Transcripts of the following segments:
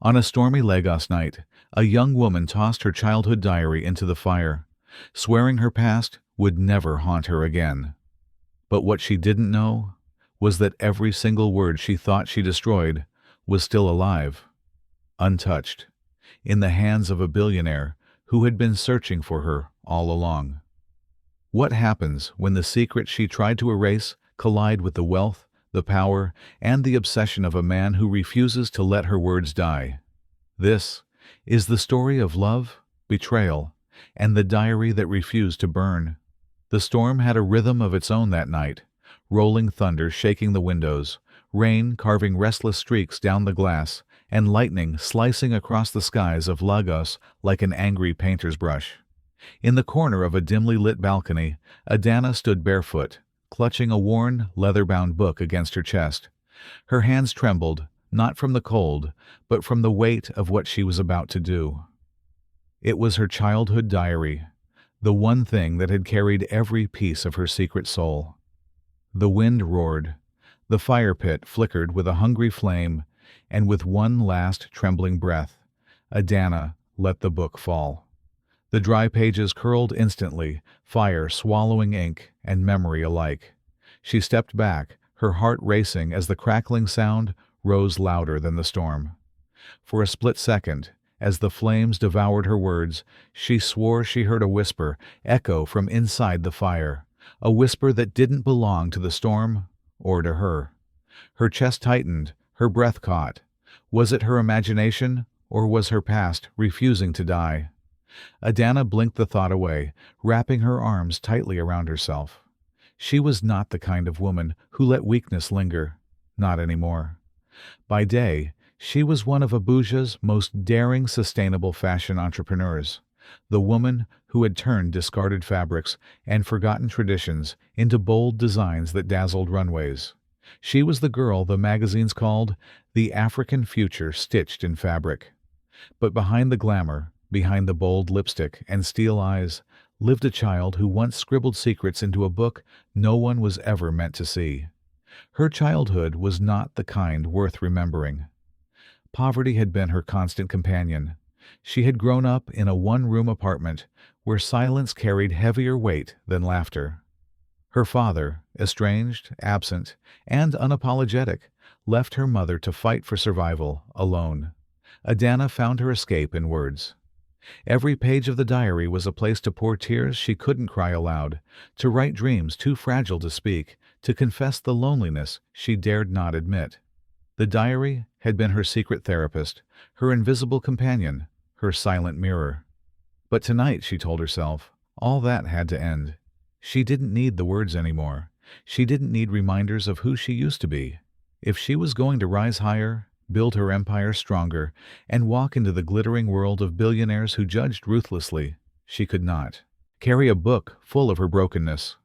On a stormy Lagos night, a young woman tossed her childhood diary into the fire, swearing her past would never haunt her again. But what she didn't know was that every single word she thought she destroyed was still alive, untouched, in the hands of a billionaire who had been searching for her all along. What happens when the secret she tried to erase collide with the wealth, the power, and the obsession of a man who refuses to let her words die? This is the story of love, betrayal, and the diary that refused to burn. The storm had a rhythm of its own that night, rolling thunder shaking the windows, rain carving restless streaks down the glass, and lightning slicing across the skies of Lagos like an angry painter's brush. In the corner of a dimly lit balcony, Adanna stood barefoot, clutching a worn, leather-bound book against her chest. Her hands trembled, not from the cold, but from the weight of what she was about to do. It was her childhood diary, the one thing that had carried every piece of her secret soul. The wind roared, the fire pit flickered with a hungry flame, and with one last trembling breath, Adanna let the book fall. The dry pages curled instantly, fire swallowing ink and memory alike. She stepped back, her heart racing as the crackling sound rose louder than the storm. For a split second, as the flames devoured her words, she swore she heard a whisper echo from inside the fire, a whisper that didn't belong to the storm or to her. Her chest tightened, her breath caught. Was it her imagination, or was her past refusing to die? Adanna blinked the thought away, wrapping her arms tightly around herself. She was not the kind of woman who let weakness linger, not anymore. By day, she was one of Abuja's most daring sustainable fashion entrepreneurs, the woman who had turned discarded fabrics and forgotten traditions into bold designs that dazzled runways. She was the girl the magazines called the African future stitched in fabric. But behind the glamour, behind the bold lipstick and steel eyes, lived a child who once scribbled secrets into a book no one was ever meant to see. Her childhood was not the kind worth remembering. Poverty had been her constant companion. She had grown up in a one-room apartment where silence carried heavier weight than laughter. Her father, estranged, absent, and unapologetic, left her mother to fight for survival alone. Adanna found her escape in words. Every page of the diary was a place to pour tears she couldn't cry aloud, to write dreams too fragile to speak, to confess the loneliness she dared not admit. The diary had been her secret therapist, her invisible companion, her silent mirror. But tonight, she told herself, all that had to end. She didn't need the words anymore. She didn't need reminders of who she used to be. If she was going to rise higher, build her empire stronger, and walk into the glittering world of billionaires who judged ruthlessly, she could not carry a book full of her brokenness.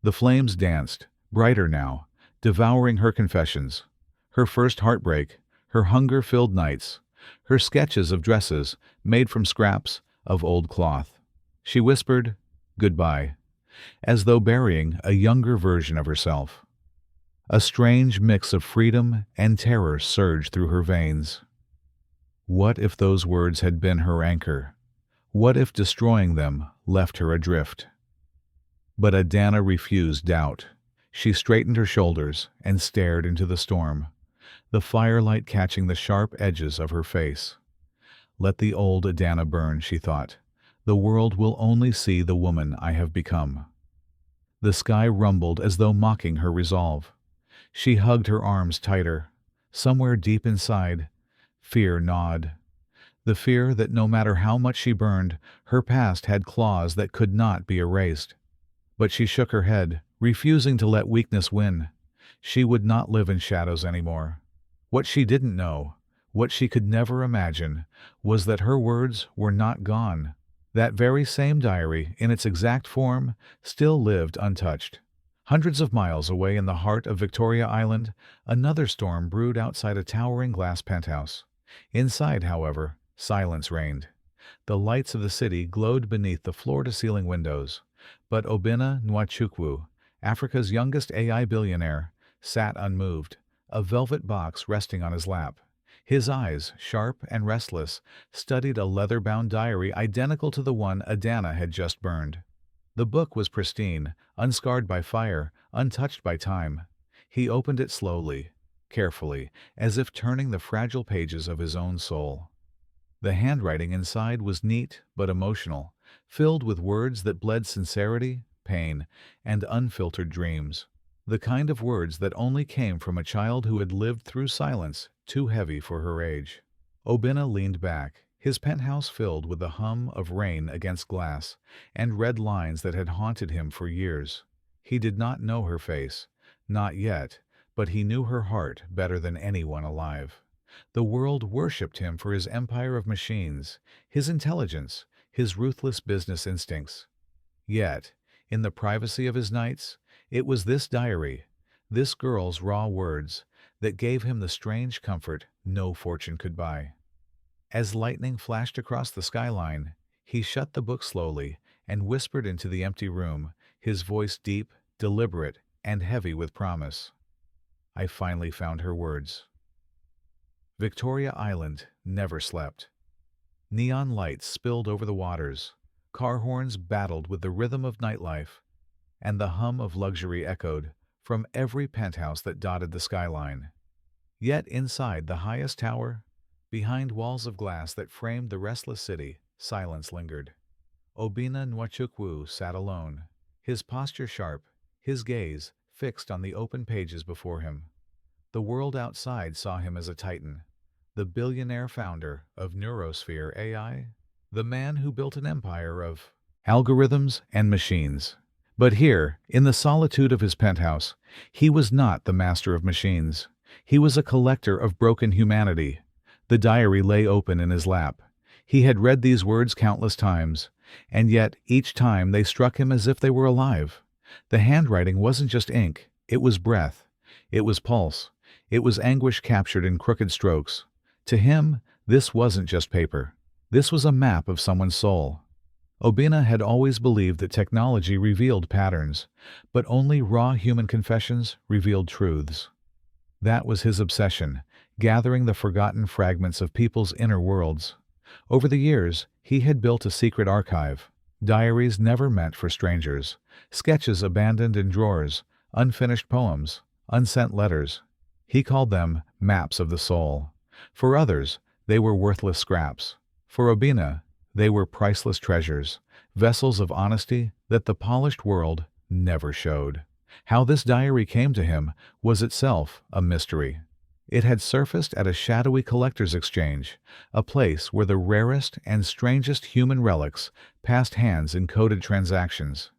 The flames danced, brighter now, devouring her confessions, her first heartbreak, her hunger-filled nights, her sketches of dresses made from scraps of old cloth. She whispered, "Goodbye," as though burying a younger version of herself. A strange mix of freedom and terror surged through her veins. What if those words had been her anchor? What if destroying them left her adrift? But Adanna refused doubt. She straightened her shoulders and stared into the storm, the firelight catching the sharp edges of her face. Let the old Adanna burn, she thought. The world will only see the woman I have become. The sky rumbled as though mocking her resolve. She hugged her arms tighter. Somewhere deep inside, fear gnawed. The fear that no matter how much she burned, her past had claws that could not be erased. But she shook her head, refusing to let weakness win. She would not live in shadows anymore. What she didn't know, what she could never imagine, was that her words were not gone. That very same diary, in its exact form, still lived untouched. Hundreds of miles away in the heart of Victoria Island, another storm brewed outside a towering glass penthouse. Inside, however, silence reigned. The lights of the city glowed beneath the floor-to-ceiling windows. But Obinna Nwachukwu, Africa's youngest AI billionaire, sat unmoved, a velvet box resting on his lap. His eyes, sharp and restless, studied a leather-bound diary identical to the one Adanna had just burned. The book was pristine, unscarred by fire, untouched by time. He opened it slowly, carefully, as if turning the fragile pages of his own soul. The handwriting inside was neat but emotional, filled with words that bled sincerity, pain, and unfiltered dreams. The kind of words that only came from a child who had lived through silence too heavy for her age. Obinna leaned back, his penthouse filled with the hum of rain against glass, and red lines that had haunted him for years. He did not know her face, not yet, but he knew her heart better than anyone alive. The world worshipped him for his empire of machines, his intelligence, his ruthless business instincts. Yet, in the privacy of his nights, it was this diary, this girl's raw words, that gave him the strange comfort no fortune could buy. As lightning flashed across the skyline, he shut the book slowly and whispered into the empty room, his voice deep, deliberate, and heavy with promise. I finally found her words. Victoria Island never slept. Neon lights spilled over the waters, car horns battled with the rhythm of nightlife, and the hum of luxury echoed from every penthouse that dotted the skyline. Yet inside the highest tower, behind walls of glass that framed the restless city, silence lingered. Obinna Nwachukwu sat alone, his posture sharp, his gaze fixed on the open pages before him. The world outside saw him as a titan, the billionaire founder of Neurosphere AI, the man who built an empire of algorithms and machines. But here, in the solitude of his penthouse, he was not the master of machines. He was a collector of broken humanity. The diary lay open in his lap. He had read these words countless times, and yet each time they struck him as if they were alive. The handwriting wasn't just ink, it was breath, it was pulse, it was anguish captured in crooked strokes. To him, this wasn't just paper. This was a map of someone's soul. Obinna had always believed that technology revealed patterns, but only raw human confessions revealed truths. That was his obsession, gathering the forgotten fragments of people's inner worlds. Over the years, he had built a secret archive, diaries never meant for strangers, sketches abandoned in drawers, unfinished poems, unsent letters. He called them maps of the soul. For others, they were worthless scraps. For Obinna, they were priceless treasures, vessels of honesty that the polished world never showed. How this diary came to him was itself a mystery. It had surfaced at a shadowy collector's exchange, a place where the rarest and strangest human relics passed hands in coded transactions.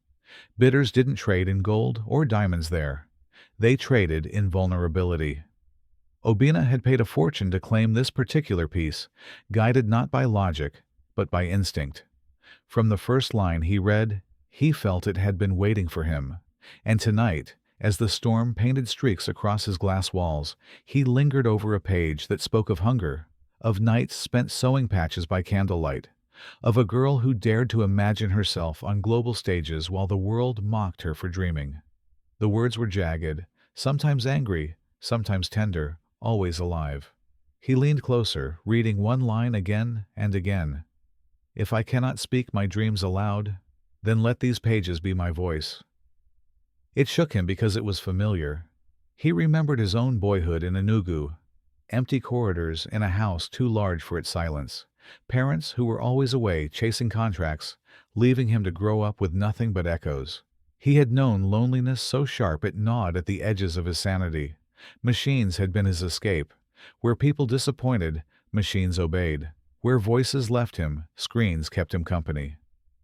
Bidders didn't trade in gold or diamonds there. They traded in vulnerability. Obinna had paid a fortune to claim this particular piece, guided not by logic, but by instinct. From the first line he read, he felt it had been waiting for him. And tonight, as the storm painted streaks across his glass walls, he lingered over a page that spoke of hunger, of nights spent sewing patches by candlelight, of a girl who dared to imagine herself on global stages while the world mocked her for dreaming. The words were jagged, sometimes angry, sometimes tender, always alive. He leaned closer, reading one line again and again. If I cannot speak my dreams aloud, then let these pages be my voice. It shook him because it was familiar. He remembered his own boyhood in Enugu, empty corridors in a house too large for its silence, parents who were always away chasing contracts, leaving him to grow up with nothing but echoes. He had known loneliness so sharp it gnawed at the edges of his sanity. Machines had been his escape. Where people disappointed, machines obeyed. Where voices left him, screens kept him company.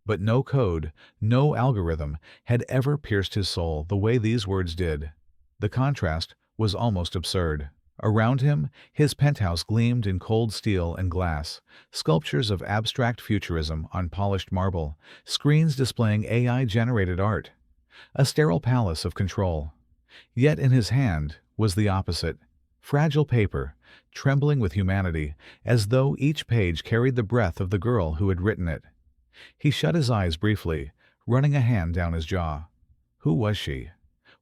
But no code, no algorithm had ever pierced his soul the way these words did. The contrast was almost absurd. Around him, his penthouse gleamed in cold steel and glass, sculptures of abstract futurism on polished marble, screens displaying AI-generated art. A sterile palace of control. Yet in his hand was the opposite. Fragile paper, trembling with humanity, as though each page carried the breath of the girl who had written it. He shut his eyes briefly, running a hand down his jaw. Who was she?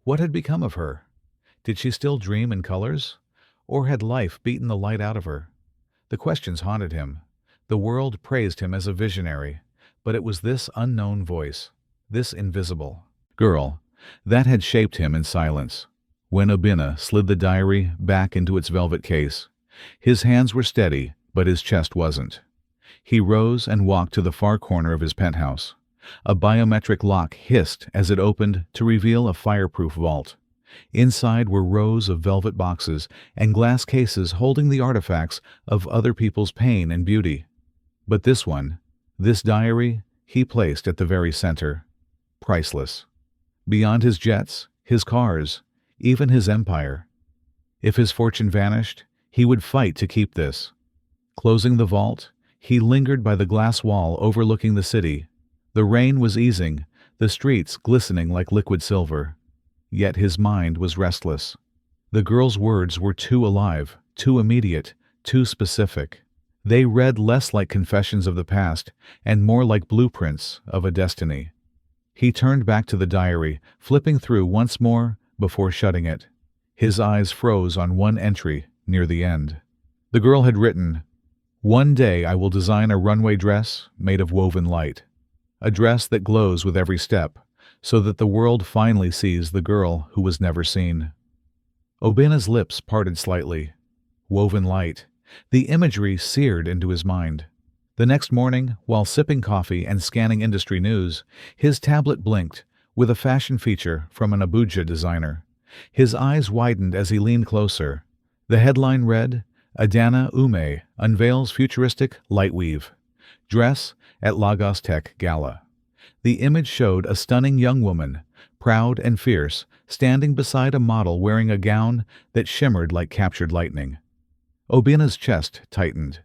What had become of her? Did she still dream in colors? Or had life beaten the light out of her? The questions haunted him. The world praised him as a visionary, but it was this unknown voice, this invisible girl, that had shaped him in silence. When Obinna slid the diary back into its velvet case, his hands were steady, but his chest wasn't. He rose and walked to the far corner of his penthouse. A biometric lock hissed as it opened to reveal a fireproof vault. Inside were rows of velvet boxes and glass cases holding the artifacts of other people's pain and beauty. But this one, this diary, he placed at the very center. Priceless. Beyond his jets, his cars, even his empire. If his fortune vanished, he would fight to keep this. Closing the vault, he lingered by the glass wall overlooking the city. The rain was easing, the streets glistening like liquid silver. Yet his mind was restless. The girl's words were too alive, too immediate, too specific. They read less like confessions of the past and more like blueprints of a destiny. He turned back to the diary, flipping through once more before shutting it. His eyes froze on one entry near the end. The girl had written, "One day I will design a runway dress made of woven light. A dress that glows with every step, so that the world finally sees the girl who was never seen." Obinna's lips parted slightly. Woven light. The imagery seared into his mind. The next morning, while sipping coffee and scanning industry news, his tablet blinked with a fashion feature from an Abuja designer. His eyes widened as he leaned closer. The headline read, "Adanna Umeh unveils futuristic light weave. Dress at Lagos Tech Gala." The image showed a stunning young woman, proud and fierce, standing beside a model wearing a gown that shimmered like captured lightning. Obinna's chest tightened.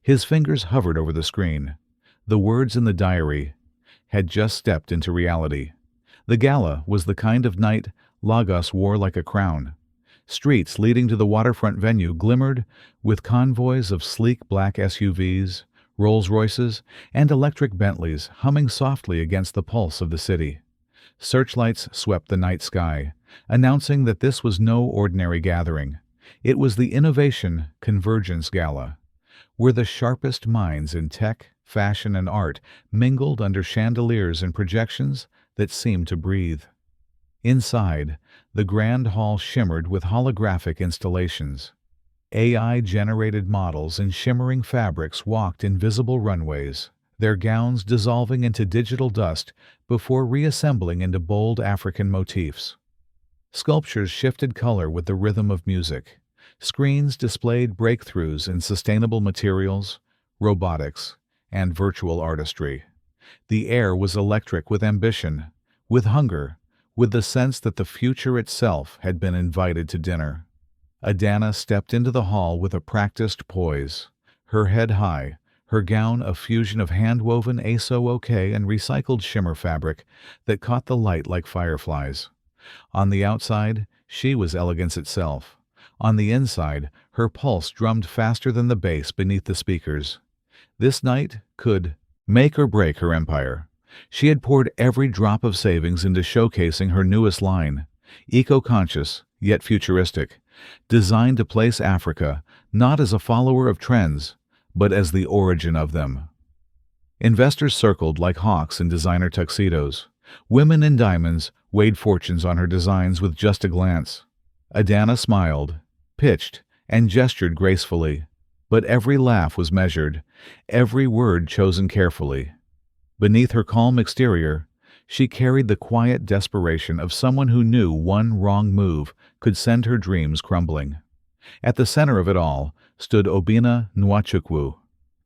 His fingers hovered over the screen. The words in the diary had just stepped into reality. The gala was the kind of night Lagos wore like a crown. Streets leading to the waterfront venue glimmered with convoys of sleek black SUVs, Rolls-Royces, and electric Bentleys humming softly against the pulse of the city. Searchlights swept the night sky, announcing that this was no ordinary gathering. It was the Innovation Convergence Gala, where the sharpest minds in tech, fashion, and art mingled under chandeliers and projections that seemed to breathe. Inside, the grand hall shimmered with holographic installations. AI-generated models in shimmering fabrics walked invisible runways, their gowns dissolving into digital dust before reassembling into bold African motifs. Sculptures shifted color with the rhythm of music. Screens displayed breakthroughs in sustainable materials, robotics, and virtual artistry. The air was electric with ambition, with hunger, with the sense that the future itself had been invited to dinner. Adanna stepped into the hall with a practiced poise, her head high, her gown a fusion of hand-woven ASOK and recycled shimmer fabric that caught the light like fireflies. On the outside, she was elegance itself. On the inside, her pulse drummed faster than the bass beneath the speakers. This night could make or break her empire. She had poured every drop of savings into showcasing her newest line, eco-conscious yet futuristic, designed to place Africa not as a follower of trends, but as the origin of them. Investors circled like hawks in designer tuxedos. Women in diamonds weighed fortunes on her designs with just a glance. Adanna smiled, pitched, and gestured gracefully, but every laugh was measured, every word chosen carefully. Beneath her calm exterior, she carried the quiet desperation of someone who knew one wrong move could send her dreams crumbling. At the center of it all stood Obinna Nwachukwu.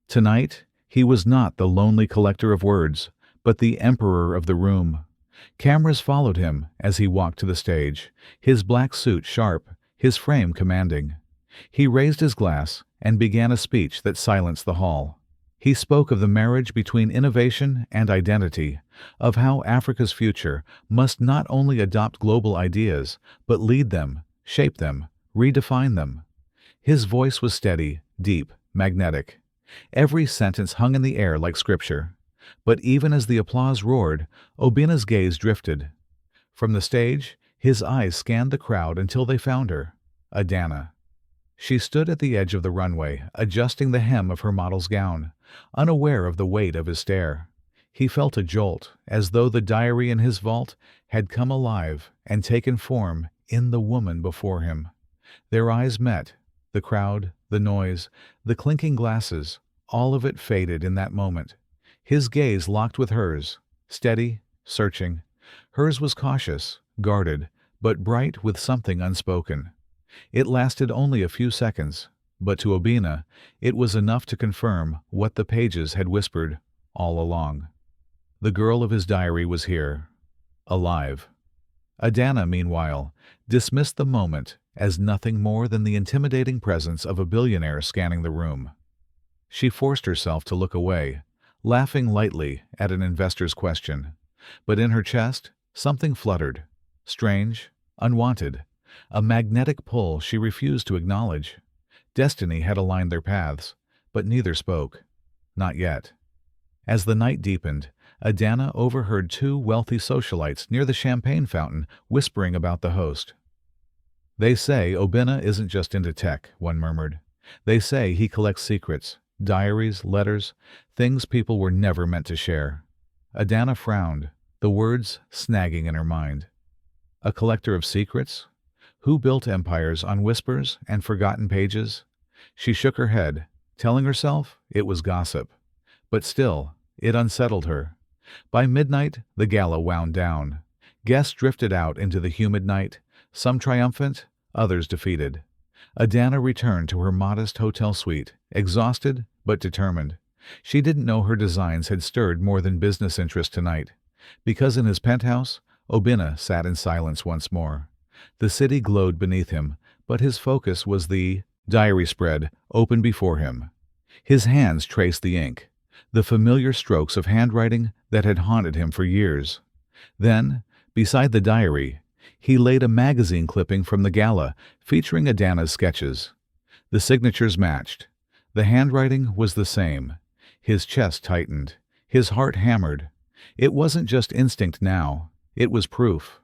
Tonight, he was not the lonely collector of words, but the emperor of the room. Cameras followed him as he walked to the stage, his black suit sharp, his frame commanding. He raised his glass and began a speech that silenced the hall. He spoke of the marriage between innovation and identity, of how Africa's future must not only adopt global ideas, but lead them, shape them, redefine them. His voice was steady, deep, magnetic. Every sentence hung in the air like scripture. But even as the applause roared, Obinna's gaze drifted. From the stage, his eyes scanned the crowd until they found her, Adanna. She stood at the edge of the runway, adjusting the hem of her model's gown, unaware of the weight of his stare. He felt a jolt, as though the diary in his vault had come alive and taken form in the woman before him. Their eyes met. The crowd, the noise, the clinking glasses, all of it faded in that moment. His gaze locked with hers, steady, searching. Hers was cautious, guarded, but bright with something unspoken. It lasted only a few seconds, but to Obinna, it was enough to confirm what the pages had whispered all along. The girl of his diary was here, alive. Adanna, meanwhile, dismissed the moment as nothing more than the intimidating presence of a billionaire scanning the room. She forced herself to look away, laughing lightly at an investor's question. But in her chest, something fluttered, strange, unwanted, a magnetic pull she refused to acknowledge. Destiny had aligned their paths, but neither spoke. Not yet. As the night deepened, Adanna overheard two wealthy socialites near the champagne fountain whispering about the host. "They say Obinna isn't just into tech," one murmured. "They say he collects secrets, diaries, letters, things people were never meant to share." Adanna frowned, the words snagging in her mind. A collector of secrets? Who built empires on whispers and forgotten pages? She shook her head, telling herself it was gossip. But still, it unsettled her. By midnight, the gala wound down. Guests drifted out into the humid night, some triumphant, others defeated. Adanna returned to her modest hotel suite, exhausted but determined. She didn't know her designs had stirred more than business interest tonight. Because in his penthouse, Obinna sat in silence once more. The city glowed beneath him, but his focus was the diary spread open before him. His hands traced the ink, the familiar strokes of handwriting that had haunted him for years. Then, beside the diary, he laid a magazine clipping from the gala featuring Adanna's sketches. The signatures matched. The handwriting was the same. His chest tightened. His heart hammered. It wasn't just instinct now. It was proof.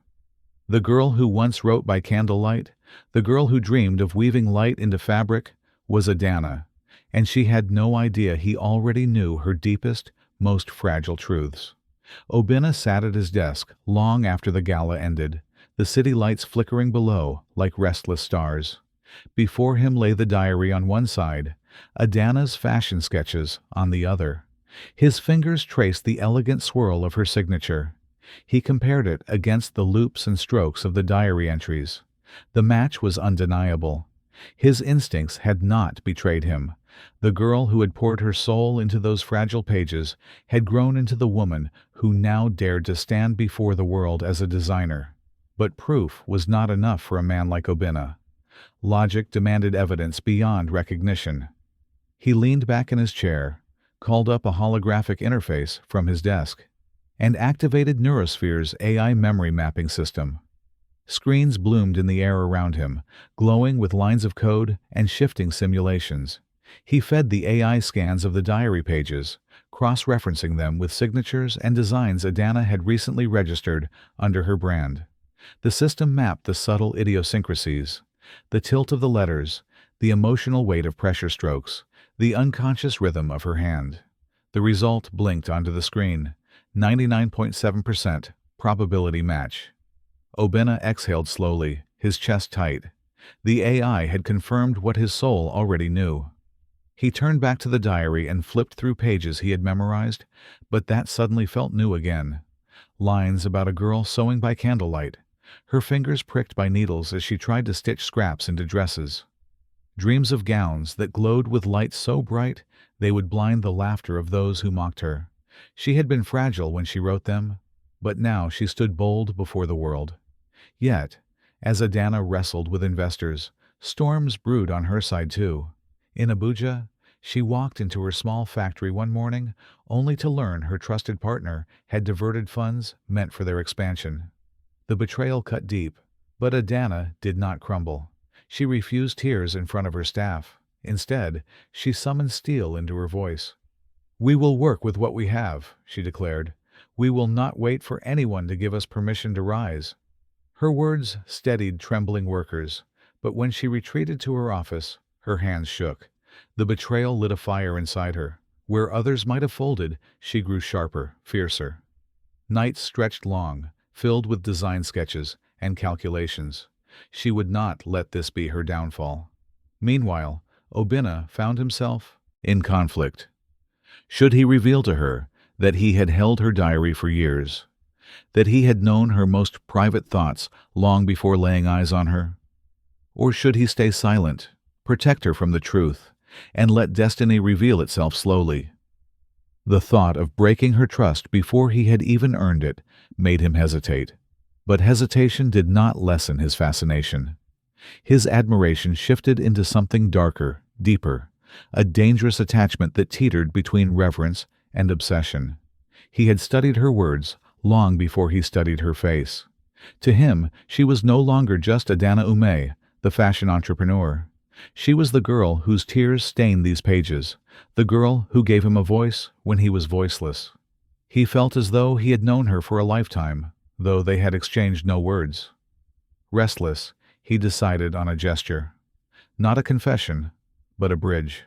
The girl who once wrote by candlelight, the girl who dreamed of weaving light into fabric, was Adanna, and she had no idea he already knew her deepest, most fragile truths. Obinna sat at his desk long after the gala ended, the city lights flickering below like restless stars. Before him lay the diary on one side, Adanna's fashion sketches on the other. His fingers traced the elegant swirl of her signature. He compared it against the loops and strokes of the diary entries. The match was undeniable. His instincts had not betrayed him. The girl who had poured her soul into those fragile pages had grown into the woman who now dared to stand before the world as a designer. But proof was not enough for a man like Obinna. Logic demanded evidence beyond recognition. He leaned back in his chair, called up a holographic interface from his desk, and activated Neurosphere's AI memory mapping system. Screens bloomed in the air around him, glowing with lines of code and shifting simulations. He fed the AI scans of the diary pages, cross-referencing them with signatures and designs Adanna had recently registered under her brand. The system mapped the subtle idiosyncrasies, the tilt of the letters, the emotional weight of pressure strokes, the unconscious rhythm of her hand. The result blinked onto the screen. 99.7% probability match. Obinna exhaled slowly, his chest tight. The AI had confirmed what his soul already knew. He turned back to the diary and flipped through pages he had memorized, but that suddenly felt new again. Lines about a girl sewing by candlelight, her fingers pricked by needles as she tried to stitch scraps into dresses. Dreams of gowns that glowed with light so bright they would blind the laughter of those who mocked her. She had been fragile when she wrote them, but now she stood bold before the world. Yet, as Adanna wrestled with investors, storms brewed on her side too. In Abuja, she walked into her small factory one morning only to learn her trusted partner had diverted funds meant for their expansion. The betrayal cut deep, but Adanna did not crumble. She refused tears in front of her staff. Instead, she summoned steel into her voice. "We will work with what we have," she declared. "We will not wait for anyone to give us permission to rise." Her words steadied trembling workers, But when she retreated to her office, her hands shook. The betrayal lit a fire inside her. Where others might have folded, she grew sharper, fiercer. Nights stretched long, filled with design sketches and calculations. She would not let this be her downfall. Meanwhile, Obinna found himself in conflict. Should he reveal to her that he had held her diary for years, that he had known her most private thoughts long before laying eyes on her? Or should he stay silent, protect her from the truth, and let destiny reveal itself slowly? The thought of breaking her trust before he had even earned it made him hesitate. But hesitation did not lessen his fascination. His admiration shifted into something darker, deeper, a dangerous attachment that teetered between reverence and obsession. He had studied her words long before he studied her face. To him, she was no longer just Adanna Umeh, the fashion entrepreneur. She was the girl whose tears stained these pages, the girl who gave him a voice when he was voiceless. He felt as though he had known her for a lifetime, though they had exchanged no words. Restless, he decided on a gesture. Not a confession, but a bridge.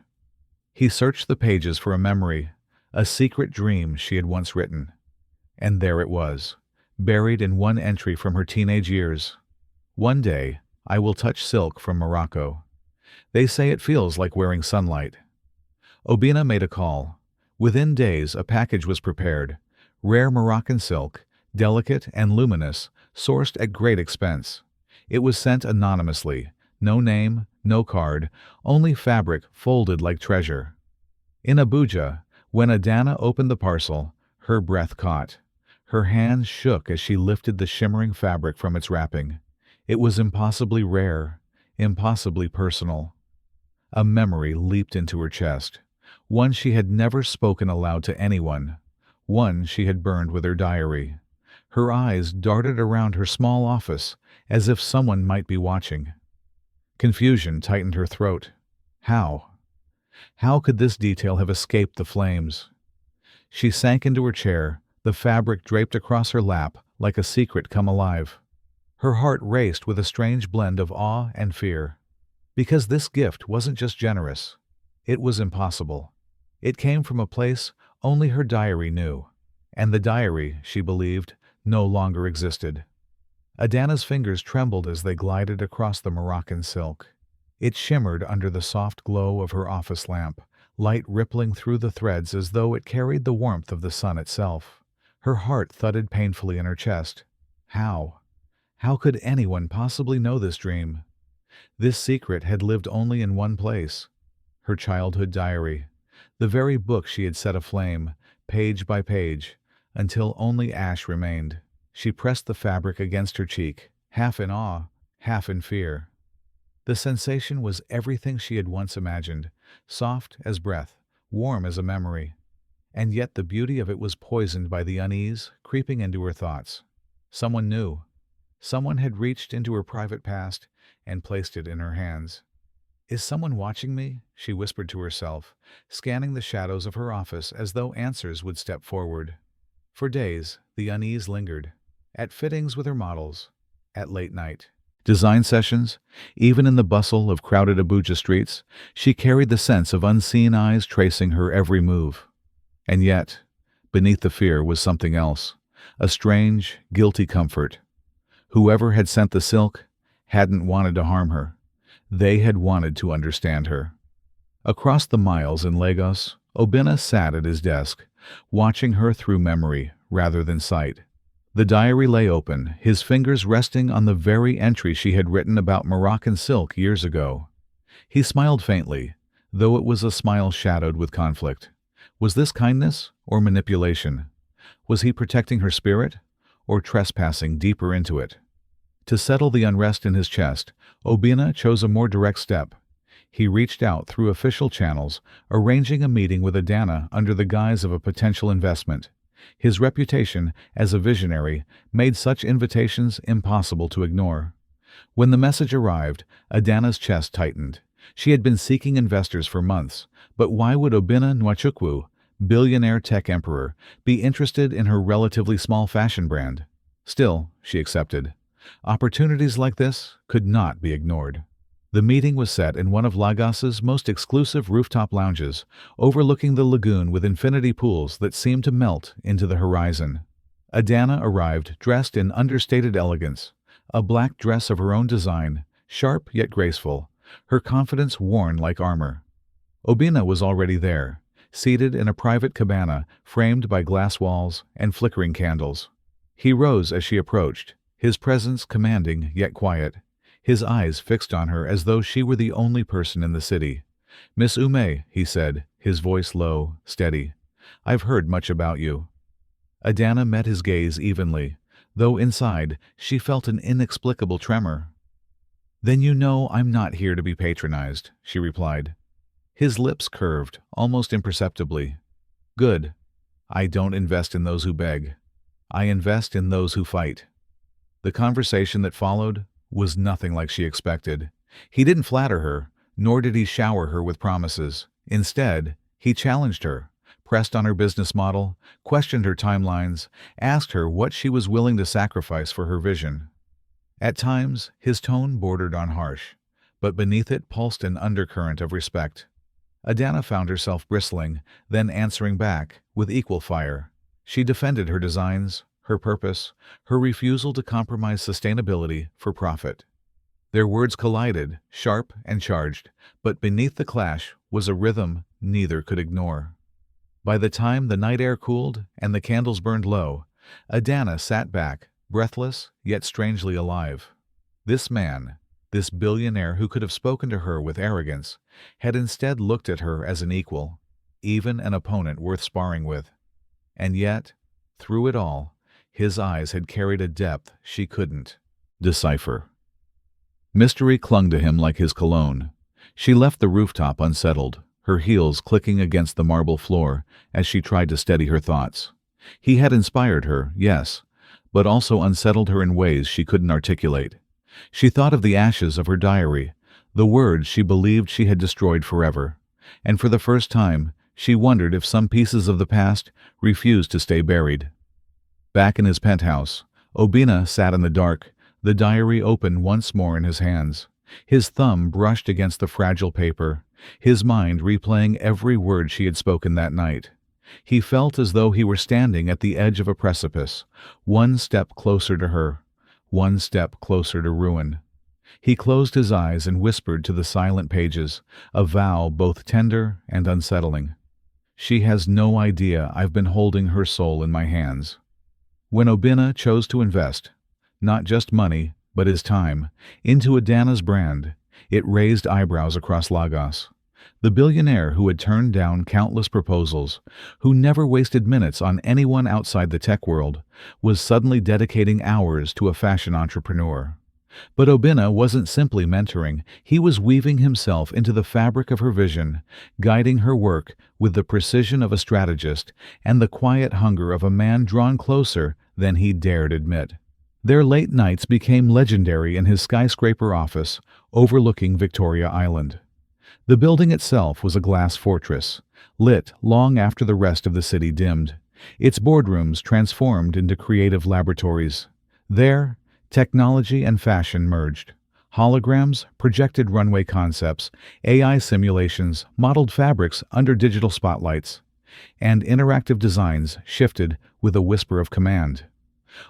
He searched the pages for a memory, a secret dream she had once written. And there it was, buried in one entry from her teenage years. One day, I will touch silk from Morocco. They say it feels like wearing sunlight. Obinna made a call. Within days, a package was prepared. Rare Moroccan silk, delicate and luminous, sourced at great expense. It was sent anonymously. No name, no card, only fabric folded like treasure. In Abuja, when Adanna opened the parcel, her breath caught. Her hands shook as she lifted the shimmering fabric from its wrapping. It was impossibly rare, impossibly personal. A memory leaped into her chest, one she had never spoken aloud to anyone, one she had burned with her diary. Her eyes darted around her small office as if someone might be watching. Confusion tightened her throat. How? How could this detail have escaped the flames? She sank into her chair, the fabric draped across her lap like a secret come alive. Her heart raced with a strange blend of awe and fear. Because this gift wasn't just generous. It was impossible. It came from a place only her diary knew. And the diary, she believed, no longer existed. Adanna's fingers trembled as they glided across the Moroccan silk. It shimmered under the soft glow of her office lamp, light rippling through the threads as though it carried the warmth of the sun itself. Her heart thudded painfully in her chest. How? How could anyone possibly know this dream? This secret had lived only in one place. Her childhood diary. The very book she had set aflame, page by page, until only ash remained. She pressed the fabric against her cheek, half in awe, half in fear. The sensation was everything she had once imagined, soft as breath, warm as a memory. And yet the beauty of it was poisoned by the unease creeping into her thoughts. Someone knew. Someone had reached into her private past and placed it in her hands. "Is someone watching me?" she whispered to herself, scanning the shadows of her office as though answers would step forward. For days, the unease lingered. At fittings with her models, at late night design sessions, even in the bustle of crowded Abuja streets, she carried the sense of unseen eyes tracing her every move. And yet, beneath the fear was something else, a strange, guilty comfort. Whoever had sent the silk hadn't wanted to harm her. They had wanted to understand her. Across the miles in Lagos, Obinna sat at his desk, watching her through memory rather than sight. The diary lay open, his fingers resting on the very entry she had written about Moroccan silk years ago. He smiled faintly, though it was a smile shadowed with conflict. Was this kindness or manipulation? Was he protecting her spirit or trespassing deeper into it? To settle the unrest in his chest, Obinna chose a more direct step. He reached out through official channels, arranging a meeting with Adanna under the guise of a potential investment. His reputation as a visionary made such invitations impossible to ignore. When the message arrived, Adanna's chest tightened. She had been seeking investors for months, but why would Obinna Nwachukwu, billionaire tech emperor, be interested in her relatively small fashion brand? Still, she accepted. Opportunities like this could not be ignored. The meeting was set in one of Lagos's most exclusive rooftop lounges, overlooking the lagoon with infinity pools that seemed to melt into the horizon. Adanna arrived dressed in understated elegance, a black dress of her own design, sharp yet graceful, her confidence worn like armor. Obinna was already there, seated in a private cabana framed by glass walls and flickering candles. He rose as she approached, his presence commanding yet quiet, his eyes fixed on her as though she were the only person in the city. "Miss Umeh," he said, his voice low, steady. "I've heard much about you." Adanna met his gaze evenly, though inside she felt an inexplicable tremor. "Then you know I'm not here to be patronized," she replied. His lips curved, almost imperceptibly. "Good. I don't invest in those who beg. I invest in those who fight." The conversation that followed was nothing like she expected. He didn't flatter her, nor did he shower her with promises. Instead, he challenged her, pressed on her business model, questioned her timelines, asked her what she was willing to sacrifice for her vision. At times, his tone bordered on harsh, but beneath it pulsed an undercurrent of respect. Adanna found herself bristling, then answering back, with equal fire. She defended her designs, her purpose, her refusal to compromise sustainability for profit. Their words collided, sharp and charged, but beneath the clash was a rhythm neither could ignore. By the time the night air cooled and the candles burned low, Adanna sat back, breathless yet strangely alive. This man, this billionaire who could have spoken to her with arrogance, had instead looked at her as an equal, even an opponent worth sparring with. And yet, through it all, his eyes had carried a depth she couldn't decipher. Mystery clung to him like his cologne. She left the rooftop unsettled, her heels clicking against the marble floor as she tried to steady her thoughts. He had inspired her, yes, but also unsettled her in ways she couldn't articulate. She thought of the ashes of her diary, the words she believed she had destroyed forever, and for the first time she wondered if some pieces of the past refused to stay buried. Back in his penthouse, Obinna sat in the dark, the diary open once more in his hands. His thumb brushed against the fragile paper, his mind replaying every word she had spoken that night. He felt as though he were standing at the edge of a precipice, one step closer to her, one step closer to ruin. He closed his eyes and whispered to the silent pages, a vow both tender and unsettling. "She has no idea I've been holding her soul in my hands." When Obinna chose to invest, not just money, but his time, into Adanna's brand, it raised eyebrows across Lagos. The billionaire who had turned down countless proposals, who never wasted minutes on anyone outside the tech world, was suddenly dedicating hours to a fashion entrepreneur. But Obinna wasn't simply mentoring, he was weaving himself into the fabric of her vision, guiding her work with the precision of a strategist and the quiet hunger of a man drawn closer than he dared admit. Their late nights became legendary in his skyscraper office overlooking Victoria Island. The building itself was a glass fortress, lit long after the rest of the city dimmed, its boardrooms transformed into creative laboratories. There, technology and fashion merged. Holograms, projected runway concepts, AI simulations, modeled fabrics under digital spotlights, and interactive designs shifted with a whisper of command.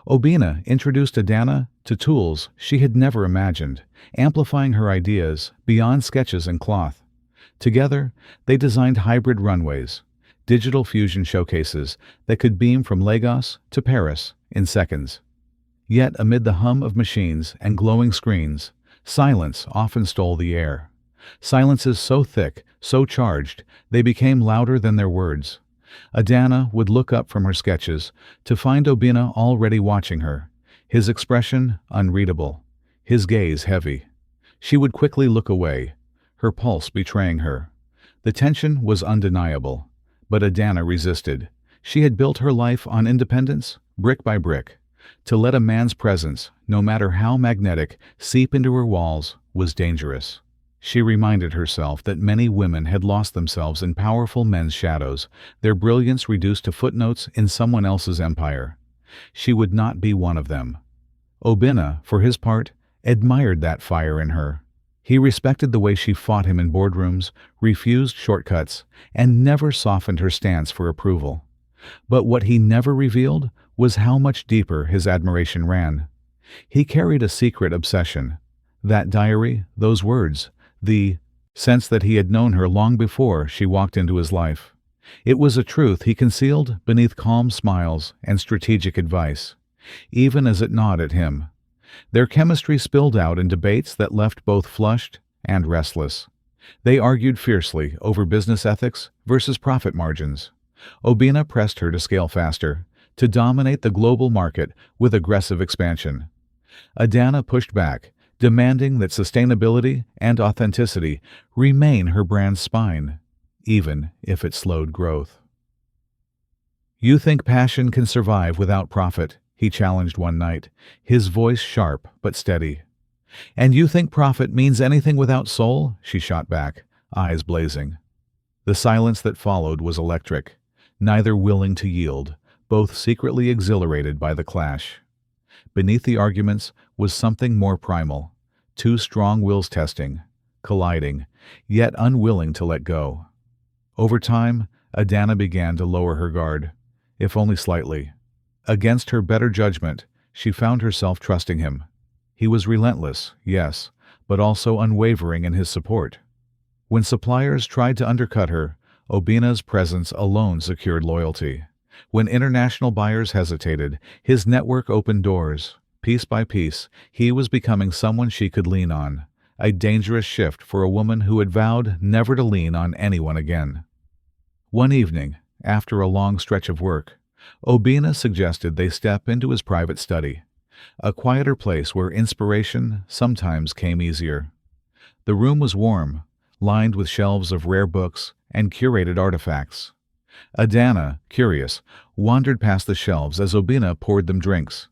Obinna introduced Adanna to tools she had never imagined, amplifying her ideas beyond sketches and cloth. Together, they designed hybrid runways, digital fusion showcases that could beam from Lagos to Paris in seconds. Yet amid the hum of machines and glowing screens, silence often stole the air. Silences so thick, so charged, they became louder than their words. Adanna would look up from her sketches to find Obinna already watching her, his expression unreadable, his gaze heavy. She would quickly look away, her pulse betraying her. The tension was undeniable, but Adanna resisted. She had built her life on independence, brick by brick. To let a man's presence, no matter how magnetic, seep into her walls was dangerous. She reminded herself that many women had lost themselves in powerful men's shadows, their brilliance reduced to footnotes in someone else's empire. She would not be one of them. Obinna, for his part, admired that fire in her. He respected the way she fought him in boardrooms, refused shortcuts, and never softened her stance for approval. But what he never revealed was how much deeper his admiration ran. He carried a secret obsession. That diary, those words, the sense that he had known her long before she walked into his life. It was a truth he concealed beneath calm smiles and strategic advice, even as it gnawed at him. Their chemistry spilled out in debates that left both flushed and restless. They argued fiercely over business ethics versus profit margins. Obinna pressed her to scale faster, to dominate the global market with aggressive expansion. Adanna pushed back, demanding that sustainability and authenticity remain her brand's spine, even if it slowed growth. "You think passion can survive without profit?" he challenged one night, his voice sharp but steady. "And you think profit means anything without soul?" she shot back, eyes blazing. The silence that followed was electric, neither willing to yield, both secretly exhilarated by the clash. Beneath the arguments was something more primal, two strong wills testing, colliding, yet unwilling to let go. Over time, Adanna began to lower her guard, if only slightly. Against her better judgment, she found herself trusting him. He was relentless, yes, but also unwavering in his support. When suppliers tried to undercut her, Obinna's presence alone secured loyalty. When international buyers hesitated, his network opened doors. Piece by piece, he was becoming someone she could lean on, a dangerous shift for a woman who had vowed never to lean on anyone again. One evening, after a long stretch of work, Obinna suggested they step into his private study, a quieter place where inspiration sometimes came easier. The room was warm, lined with shelves of rare books and curated artifacts. Adanna, curious, wandered past the shelves as Obinna poured them drinks.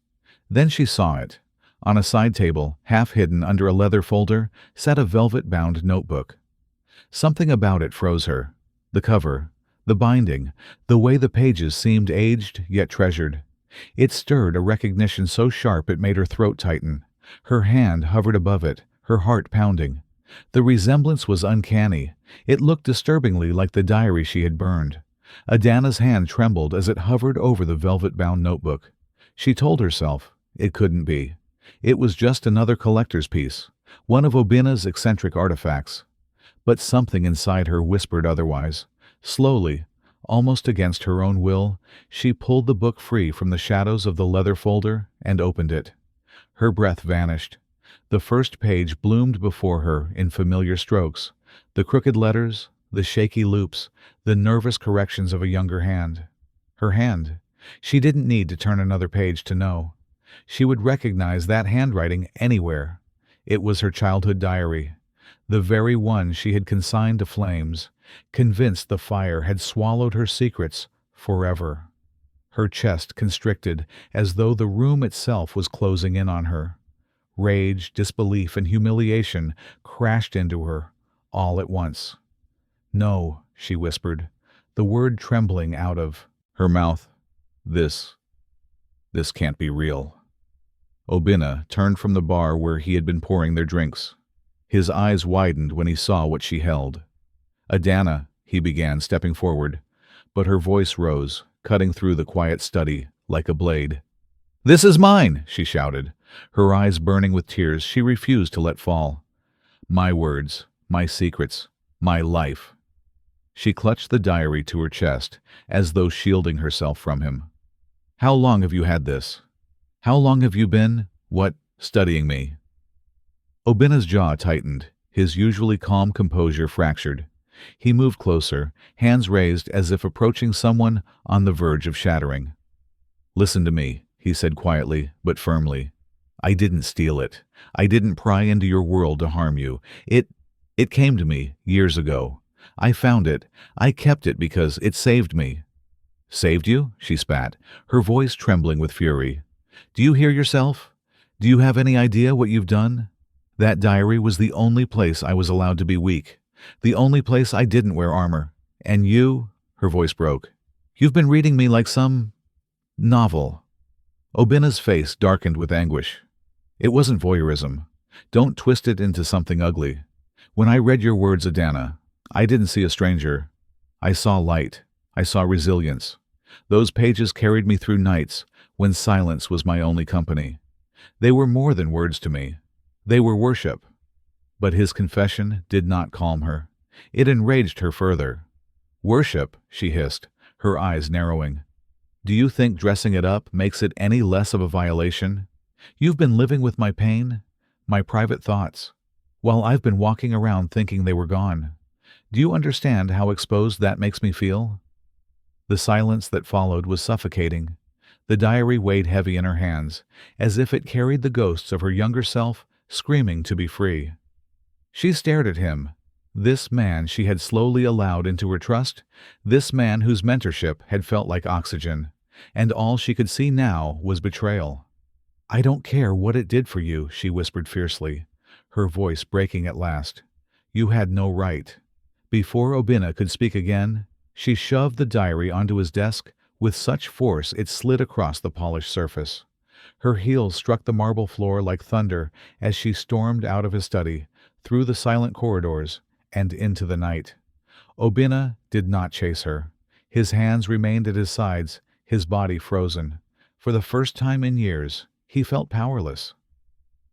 Then she saw it. On a side table, half hidden under a leather folder, sat a velvet-bound notebook. Something about it froze her. The cover, the binding, the way the pages seemed aged yet treasured. It stirred a recognition so sharp it made her throat tighten. Her hand hovered above it, her heart pounding. The resemblance was uncanny. It looked disturbingly like the diary she had burned. Adanna's hand trembled as it hovered over the velvet-bound notebook. She told herself it couldn't be. It was just another collector's piece, one of Obinna's eccentric artifacts. But something inside her whispered otherwise. Slowly, almost against her own will, she pulled the book free from the shadows of the leather folder and opened it. Her breath vanished. The first page bloomed before her in familiar strokes, the crooked letters, the shaky loops, the nervous corrections of a younger hand. Her hand. She didn't need to turn another page to know. She would recognize that handwriting anywhere. It was her childhood diary, the very one she had consigned to flames, convinced the fire had swallowed her secrets forever. Her chest constricted as though the room itself was closing in on her. Rage, disbelief, and humiliation crashed into her, all at once. "No," she whispered, the word trembling out of her mouth. This can't be real." Obinna turned from the bar where he had been pouring their drinks. His eyes widened when he saw what she held. "Adanna," he began, stepping forward, but her voice rose, cutting through the quiet study like a blade. "This is mine!" she shouted, her eyes burning with tears she refused to let fall. "My words, my secrets, my life." She clutched the diary to her chest, as though shielding herself from him. "How long have you had this? How long have you been, studying me?" Obinna's jaw tightened, his usually calm composure fractured. He moved closer, hands raised as if approaching someone on the verge of shattering. "Listen to me," he said quietly but firmly. "I didn't steal it. I didn't pry into your world to harm you. It came to me years ago. I found it. I kept it because it saved me." "Saved you?" she spat, her voice trembling with fury. "Do you hear yourself? Do you have any idea what you've done? That diary was the only place I was allowed to be weak, the only place I didn't wear armor. And you," her voice broke, "you've been reading me like some novel." Obinna's face darkened with anguish. It wasn't voyeurism. Don't twist it into something ugly. When I read your words, Adanna, I didn't see a stranger. I saw light. I saw resilience. Those pages carried me through nights when silence was my only company. They were more than words to me. They were worship. But his confession did not calm her. It enraged her further. Worship, she hissed, her eyes narrowing. Do you think dressing it up makes it any less of a violation? You've been living with my pain, my private thoughts, while I've been walking around thinking they were gone. Do you understand how exposed that makes me feel? The silence that followed was suffocating. The diary weighed heavy in her hands, as if it carried the ghosts of her younger self screaming to be free. She stared at him, this man she had slowly allowed into her trust, this man whose mentorship had felt like oxygen, and all she could see now was betrayal. I don't care what it did for you, she whispered fiercely, her voice breaking at last. You had no right. Before Obinna could speak again, she shoved the diary onto his desk with such force it slid across the polished surface. Her heels struck the marble floor like thunder as she stormed out of his study, through the silent corridors, and into the night. Obinna did not chase her. His hands remained at his sides, his body frozen. For the first time in years, he felt powerless.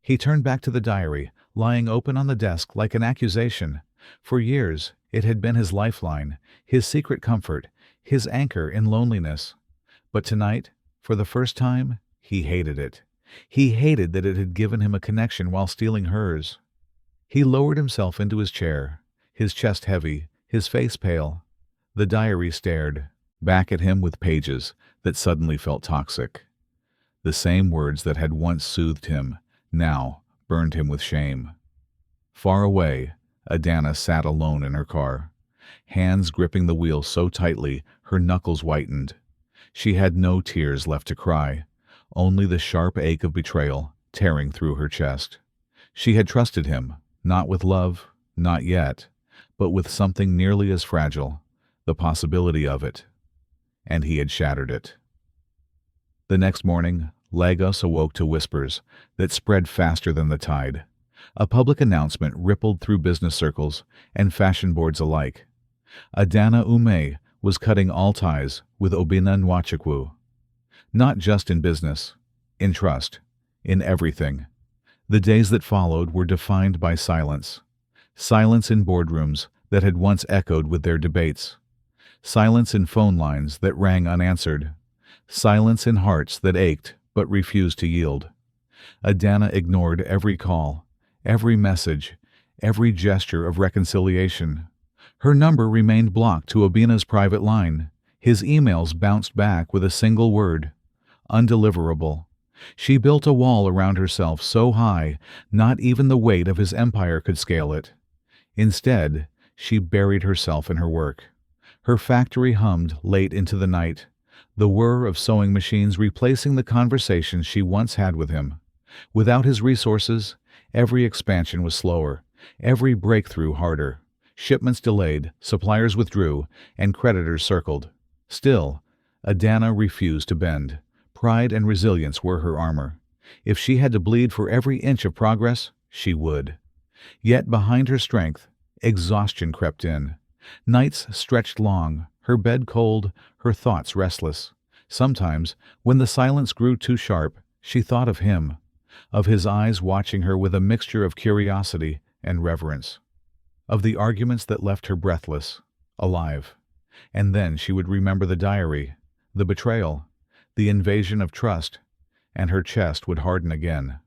He turned back to the diary, lying open on the desk like an accusation. For years, it had been his lifeline, his secret comfort, his anchor in loneliness. But tonight, for the first time, he hated it. He hated that it had given him a connection while stealing hers. He lowered himself into his chair, his chest heavy, his face pale. The diary stared back at him with pages that suddenly felt toxic. The same words that had once soothed him now burned him with shame. Far away, Adanna sat alone in her car, hands gripping the wheel so tightly her knuckles whitened. She had no tears left to cry, only the sharp ache of betrayal tearing through her chest. She had trusted him, not with love, not yet, but with something nearly as fragile, the possibility of it. And he had shattered it. The next morning, Lagos awoke to whispers that spread faster than the tide. A public announcement rippled through business circles and fashion boards alike. Adanna Umeh was cutting all ties with Obinna Nwachukwu. Not just in business, in trust, in everything. The days that followed were defined by silence. Silence in boardrooms that had once echoed with their debates. Silence in phone lines that rang unanswered. Silence in hearts that ached but refused to yield. Adanna ignored every call, every message, every gesture of reconciliation. Her number remained blocked to Obinna's private line. His emails bounced back with a single word: undeliverable. She built a wall around herself so high, not even the weight of his empire could scale it. Instead, she buried herself in her work. Her factory hummed late into the night, the whir of sewing machines replacing the conversations she once had with him. Without his resources, every expansion was slower, every breakthrough harder. Shipments delayed, suppliers withdrew, and creditors circled. Still, Adanna refused to bend. Pride and resilience were her armor. If she had to bleed for every inch of progress, she would. Yet behind her strength, exhaustion crept in. Nights stretched long, her bed cold, her thoughts restless. Sometimes, when the silence grew too sharp, she thought of him, of his eyes watching her with a mixture of curiosity and reverence, of the arguments that left her breathless, alive. And then she would remember the diary, the betrayal, the invasion of trust, and her chest would harden again.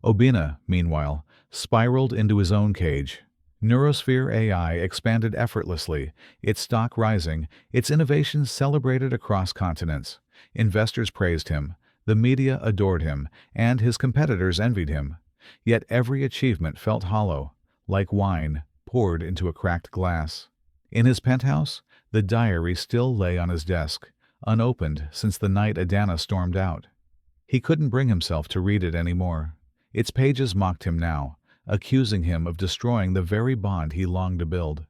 Obinna, meanwhile, spiraled into his own cage. Neurosphere AI expanded effortlessly, its stock rising, its innovations celebrated across continents. Investors praised him, the media adored him, and his competitors envied him. Yet every achievement felt hollow, like wine poured into a cracked glass. In his penthouse, the diary still lay on his desk, unopened since the night Adanna stormed out. He couldn't bring himself to read it anymore. Its pages mocked him now, accusing him of destroying the very bond he longed to build.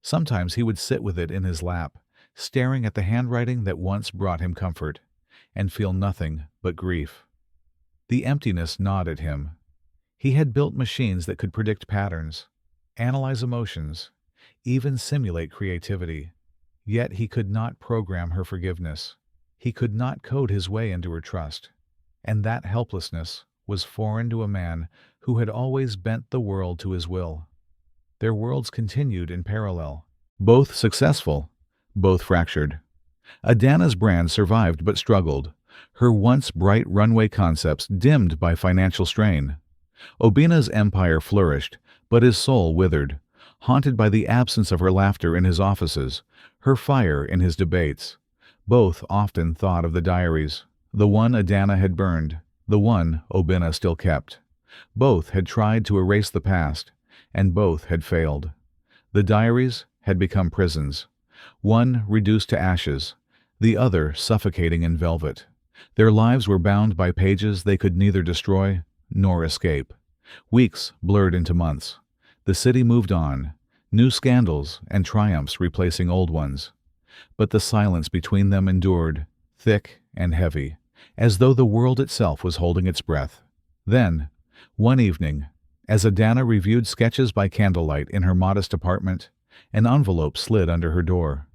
Sometimes he would sit with it in his lap, staring at the handwriting that once brought him comfort, and feel nothing but grief. The emptiness gnawed at him. He had built machines that could predict patterns, analyze emotions, even simulate creativity. Yet he could not program her forgiveness. He could not code his way into her trust. And that helplessness was foreign to a man who had always bent the world to his will. Their worlds continued in parallel, both successful, both fractured. Adanna's brand survived but struggled, her once bright runway concepts dimmed by financial strain. Obinna's empire flourished, but his soul withered, haunted by the absence of her laughter in his offices, her fire in his debates. Both often thought of the diaries, the one Adanna had burned, the one Obinna still kept. Both had tried to erase the past, and both had failed. The diaries had become prisons, one reduced to ashes, the other suffocating in velvet. Their lives were bound by pages they could neither destroy nor escape. Weeks blurred into months. The city moved on, new scandals and triumphs replacing old ones. But the silence between them endured, thick and heavy, as though the world itself was holding its breath. Then, one evening, as Adanna reviewed sketches by candlelight in her modest apartment, an envelope slid under her door.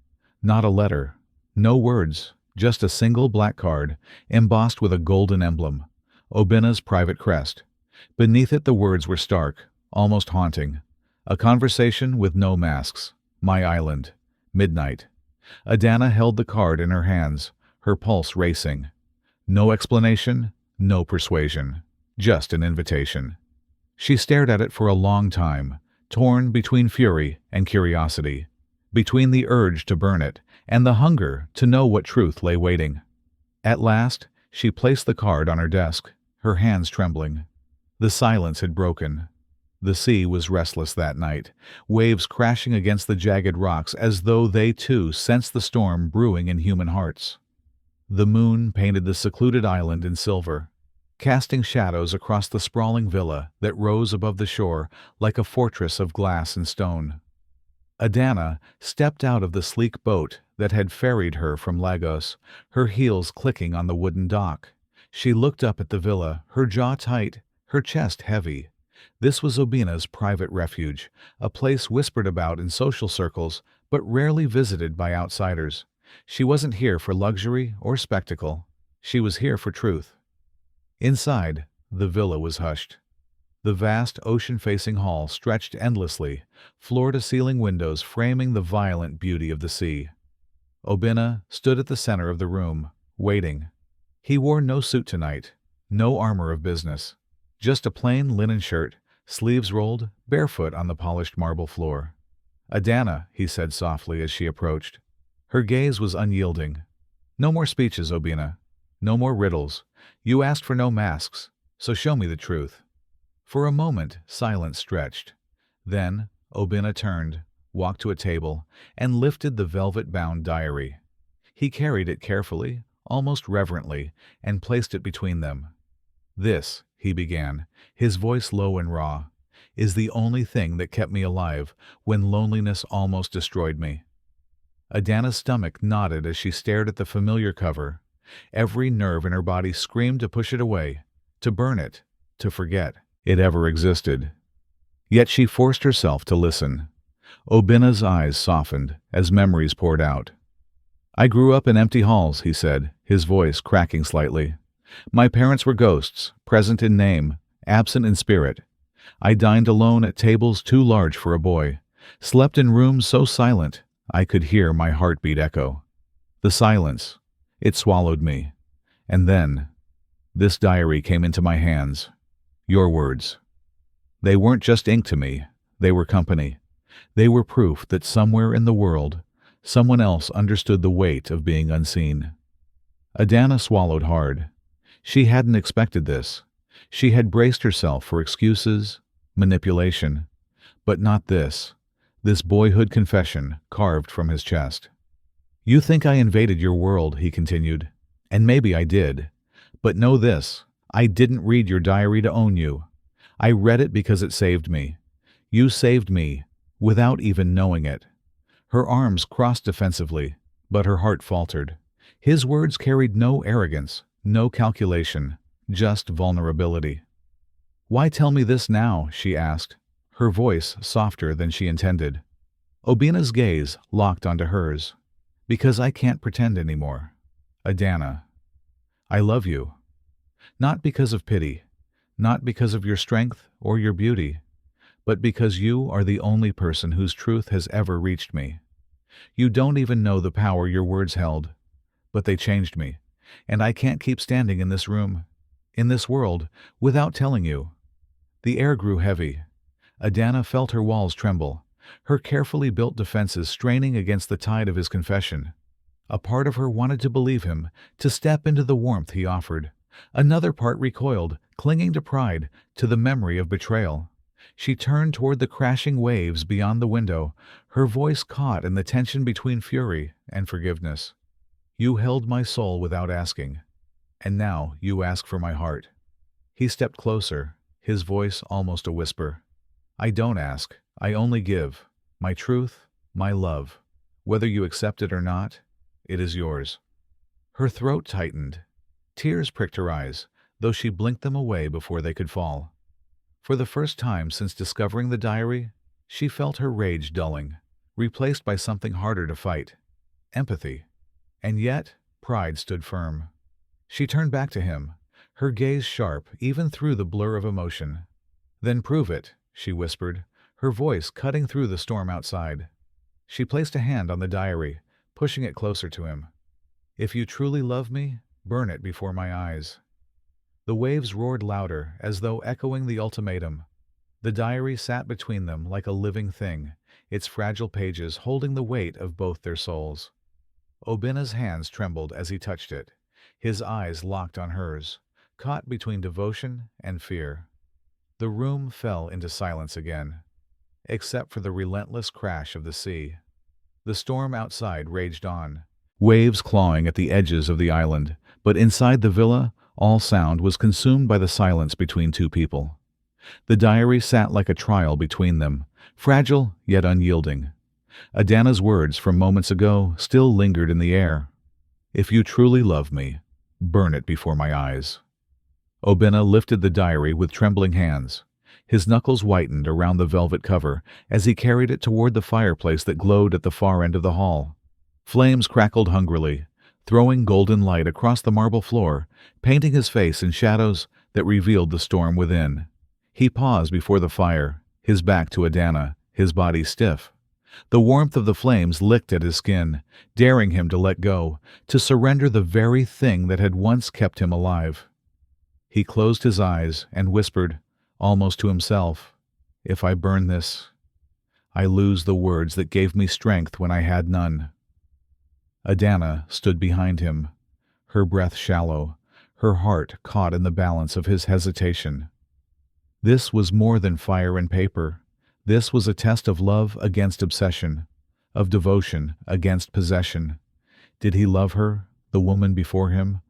Not a letter, no words, just a single black card, embossed with a golden emblem, Obinna's private crest. Beneath it the words were stark, almost haunting. A conversation with no masks. My island. Midnight. Adanna held the card in her hands, her pulse racing. No explanation, no persuasion. Just an invitation. She stared at it for a long time, torn between fury and curiosity, between the urge to burn it and the hunger to know what truth lay waiting. At last, she placed the card on her desk, her hands trembling. The silence had broken. The sea was restless that night, waves crashing against the jagged rocks as though they too sensed the storm brewing in human hearts. The moon painted the secluded island in silver, casting shadows across the sprawling villa that rose above the shore like a fortress of glass and stone. Adanna stepped out of the sleek boat that had ferried her from Lagos, her heels clicking on the wooden dock. She looked up at the villa, her jaw tight, her chest heavy. This was Obinna's private refuge, a place whispered about in social circles, but rarely visited by outsiders. She wasn't here for luxury or spectacle. She was here for truth. Inside, the villa was hushed. The vast ocean-facing hall stretched endlessly, floor-to-ceiling windows framing the violent beauty of the sea. Obinna stood at the center of the room, waiting. He wore no suit tonight, no armor of business. Just a plain linen shirt, sleeves rolled, barefoot on the polished marble floor. "Adanna," he said softly as she approached. Her gaze was unyielding. "No more speeches, Obinna. No more riddles. You asked for no masks, so show me the truth." For a moment, silence stretched. Then, Obinna turned, walked to a table, and lifted the velvet-bound diary. He carried it carefully, almost reverently, and placed it between them. "This," he began, his voice low and raw, "is the only thing that kept me alive when loneliness almost destroyed me." Adanna's stomach nodded as she stared at the familiar cover. Every nerve in her body screamed to push it away, to burn it, to forget it ever existed. Yet she forced herself to listen. Obinna's eyes softened as memories poured out. "I grew up in empty halls," he said, his voice cracking slightly. "My parents were ghosts, present in name, absent in spirit. I dined alone at tables too large for a boy, slept in rooms so silent I could hear my heartbeat echo. The silence, it swallowed me. And then, this diary came into my hands. Your words. They weren't just ink to me, they were company. They were proof that somewhere in the world, someone else understood the weight of being unseen." Adanna swallowed hard. She hadn't expected this. She had braced herself for excuses, manipulation, but not this boyhood confession carved from his chest. "You think I invaded your world," he continued, "and maybe I did. But know this, I didn't read your diary to own you. I read it because it saved me. You saved me, without even knowing it." Her arms crossed defensively, but her heart faltered. His words carried no arrogance, no calculation, just vulnerability. "Why tell me this now?" she asked, her voice softer than she intended. Obinna's gaze locked onto hers. "Because I can't pretend anymore. Adanna, I love you. Not because of pity, not because of your strength or your beauty, but because you are the only person whose truth has ever reached me. You don't even know the power your words held, but they changed me, and I can't keep standing in this room, in this world, without telling you." The air grew heavy. Adanna felt her walls tremble, her carefully built defenses straining against the tide of his confession. A part of her wanted to believe him, to step into the warmth he offered. Another part recoiled, clinging to pride, to the memory of betrayal. She turned toward the crashing waves beyond the window, her voice caught in the tension between fury and forgiveness. "You held my soul without asking, and now you ask for my heart." He stepped closer, his voice almost a whisper. "I don't ask, I only give. My truth, my love. Whether you accept it or not, it is yours." Her throat tightened. Tears pricked her eyes, though she blinked them away before they could fall. For the first time since discovering the diary, she felt her rage dulling, replaced by something harder to fight: empathy. And yet, pride stood firm. She turned back to him, her gaze sharp even through the blur of emotion. "Then prove it," she whispered, her voice cutting through the storm outside. She placed a hand on the diary, pushing it closer to him. "If you truly love me, burn it before my eyes." The waves roared louder, as though echoing the ultimatum. The diary sat between them like a living thing, its fragile pages holding the weight of both their souls. Obinna's hands trembled as he touched it, his eyes locked on hers, caught between devotion and fear. The room fell into silence again, except for the relentless crash of the sea. The storm outside raged on, waves clawing at the edges of the island, but inside the villa, all sound was consumed by the silence between two people. The diary sat like a trial between them, fragile yet unyielding. Adanna's words from moments ago still lingered in the air. "If you truly love me, burn it before my eyes." Obinna lifted the diary with trembling hands. His knuckles whitened around the velvet cover as he carried it toward the fireplace that glowed at the far end of the hall. Flames crackled hungrily, throwing golden light across the marble floor, painting his face in shadows that revealed the storm within. He paused before the fire, his back to Adanna, his body stiff. The warmth of the flames licked at his skin, daring him to let go, to surrender the very thing that had once kept him alive. He closed his eyes and whispered, almost to himself, "If I burn this, I lose the words that gave me strength when I had none." Adanna stood behind him, her breath shallow, her heart caught in the balance of his hesitation. This was more than fire and paper. This was a test of love against obsession, of devotion against possession. Did he love her, the woman before him,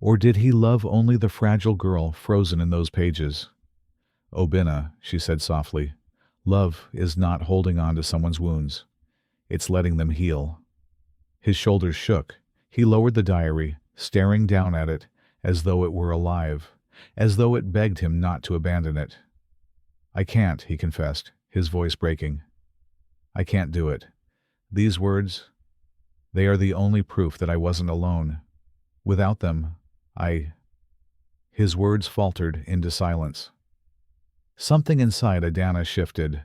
or did he love only the fragile girl frozen in those pages? "Obinna," she said softly, "love is not holding on to someone's wounds. It's letting them heal." His shoulders shook. He lowered the diary, staring down at it as though it were alive, as though it begged him not to abandon it. "I can't," he confessed, his voice breaking. "I can't do it. These words, they are the only proof that I wasn't alone. Without them, His words faltered into silence. Something inside Adanna shifted.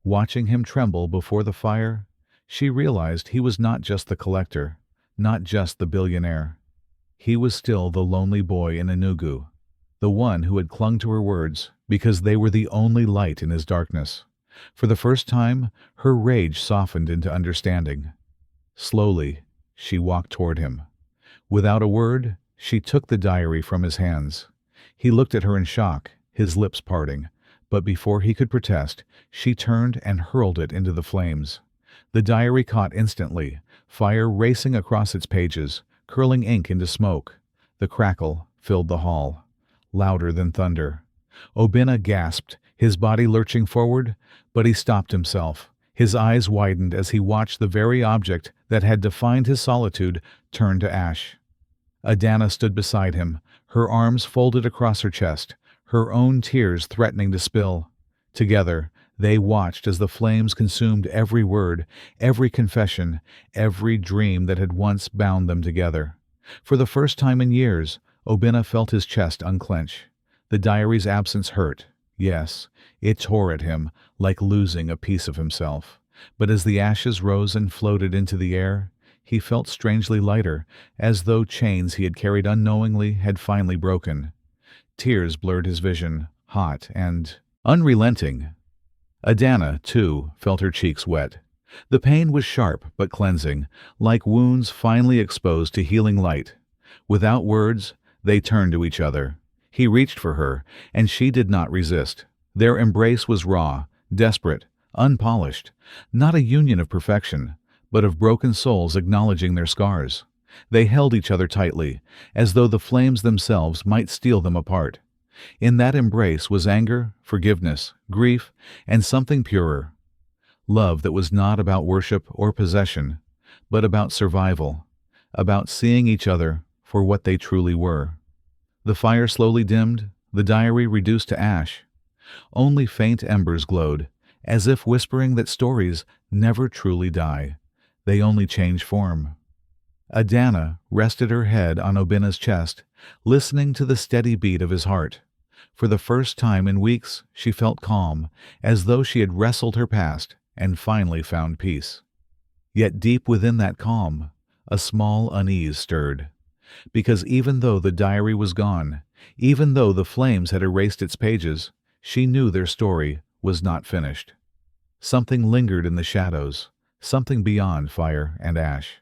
Watching him tremble before the fire, she realized he was not just the collector, not just the billionaire. He was still the lonely boy in Enugu, the one who had clung to her words because they were the only light in his darkness. For the first time, her rage softened into understanding. Slowly, she walked toward him. Without a word, she took the diary from his hands. He looked at her in shock, his lips parting, but before he could protest, she turned and hurled it into the flames. The diary caught instantly, fire racing across its pages, curling ink into smoke. The crackle filled the hall, louder than thunder. Obinna gasped, his body lurching forward, but he stopped himself. His eyes widened as he watched the very object that had defined his solitude turn to ash. Adanna stood beside him, her arms folded across her chest, her own tears threatening to spill. Together, they watched as the flames consumed every word, every confession, every dream that had once bound them together. For the first time in years, Obinna felt his chest unclench. The diary's absence hurt. Yes, it tore at him, like losing a piece of himself. But as the ashes rose and floated into the air, he felt strangely lighter, as though chains he had carried unknowingly had finally broken. Tears blurred his vision, hot and unrelenting. Adanna, too, felt her cheeks wet. The pain was sharp but cleansing, like wounds finally exposed to healing light. Without words, they turned to each other. He reached for her, and she did not resist. Their embrace was raw, desperate, unpolished, not a union of perfection, but of broken souls acknowledging their scars. They held each other tightly, as though the flames themselves might steal them apart. In that embrace was anger, forgiveness, grief, and something purer. Love that was not about worship or possession, but about survival, about seeing each other for what they truly were. The fire slowly dimmed, the diary reduced to ash. Only faint embers glowed, as if whispering that stories never truly die. They only change form. Adanna rested her head on Obinna's chest, listening to the steady beat of his heart. For the first time in weeks, she felt calm, as though she had wrestled her past and finally found peace. Yet deep within that calm, a small unease stirred. Because even though the diary was gone, even though the flames had erased its pages, she knew their story was not finished. Something lingered in the shadows, something beyond fire and ash.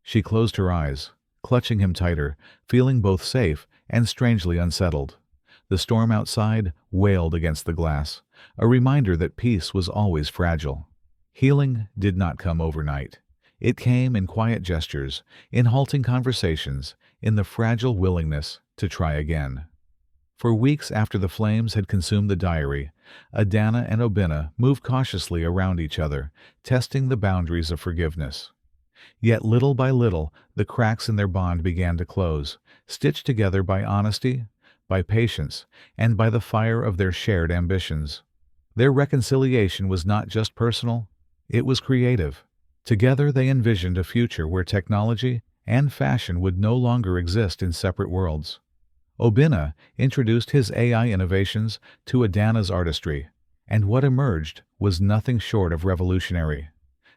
She closed her eyes, clutching him tighter, feeling both safe and strangely unsettled. The storm outside wailed against the glass, a reminder that peace was always fragile. Healing did not come overnight. It came in quiet gestures, in halting conversations, in the fragile willingness to try again. For weeks after the flames had consumed the diary, Adanna and Obinna moved cautiously around each other, testing the boundaries of forgiveness. Yet little by little, the cracks in their bond began to close, stitched together by honesty, by patience, and by the fire of their shared ambitions. Their reconciliation was not just personal, it was creative. Together they envisioned a future where technology and fashion would no longer exist in separate worlds. Obinna introduced his AI innovations to Adanna's artistry, and what emerged was nothing short of revolutionary.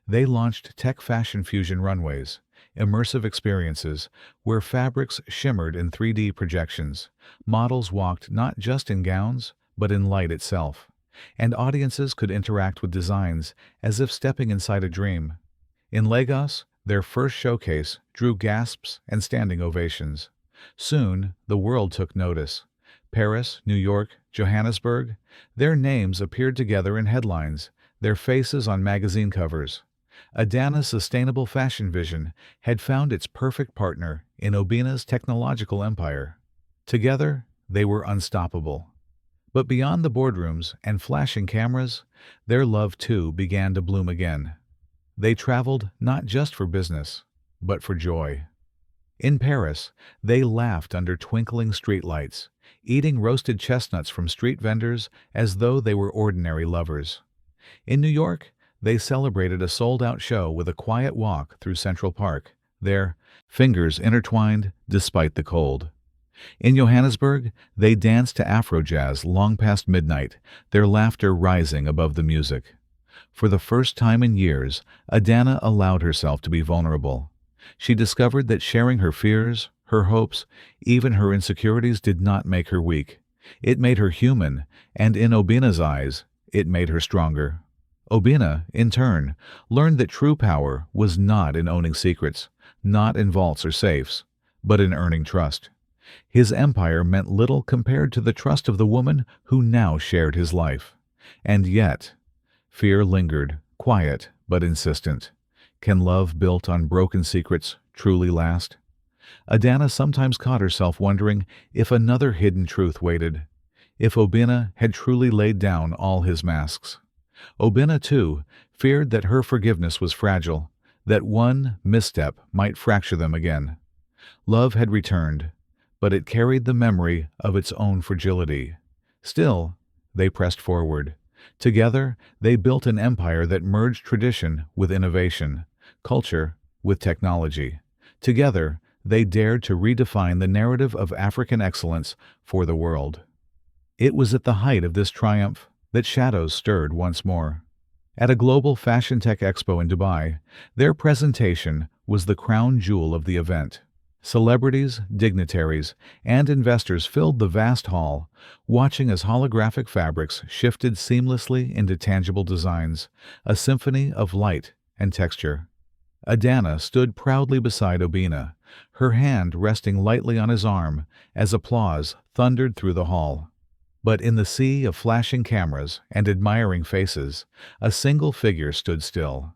They launched tech fashion fusion runways, immersive experiences where fabrics shimmered in 3D projections, models walked not just in gowns, but in light itself, and audiences could interact with designs as if stepping inside a dream. In Lagos, their first showcase drew gasps and standing ovations. Soon, the world took notice. Paris, New York, Johannesburg, their names appeared together in headlines, their faces on magazine covers. Adanna's sustainable fashion vision had found its perfect partner in Obinna's technological empire. Together, they were unstoppable. But beyond the boardrooms and flashing cameras, their love too began to bloom again. They traveled not just for business, but for joy. In Paris, they laughed under twinkling streetlights, eating roasted chestnuts from street vendors as though they were ordinary lovers. In New York, they celebrated a sold-out show with a quiet walk through Central Park, their fingers intertwined despite the cold. In Johannesburg, they danced to Afro jazz long past midnight, their laughter rising above the music. For the first time in years, Adanna allowed herself to be vulnerable. She discovered that sharing her fears, her hopes, even her insecurities did not make her weak. It made her human, and in Obinna's eyes, it made her stronger. Obinna, in turn, learned that true power was not in owning secrets, not in vaults or safes, but in earning trust. His empire meant little compared to the trust of the woman who now shared his life. And yet, fear lingered, quiet but insistent. Can love built on broken secrets truly last? Adanna sometimes caught herself wondering if another hidden truth waited, if Obinna had truly laid down all his masks. Obinna, too, feared that her forgiveness was fragile, that one misstep might fracture them again. Love had returned, but it carried the memory of its own fragility. Still, they pressed forward. Together, they built an empire that merged tradition with innovation, culture with technology. Together, they dared to redefine the narrative of African excellence for the world. It was at the height of this triumph that shadows stirred once more. At a global fashion tech expo in Dubai, their presentation was the crown jewel of the event. Celebrities, dignitaries, and investors filled the vast hall, watching as holographic fabrics shifted seamlessly into tangible designs, a symphony of light and texture. Adanna stood proudly beside Obinna, her hand resting lightly on his arm as applause thundered through the hall. But in the sea of flashing cameras and admiring faces, a single figure stood still.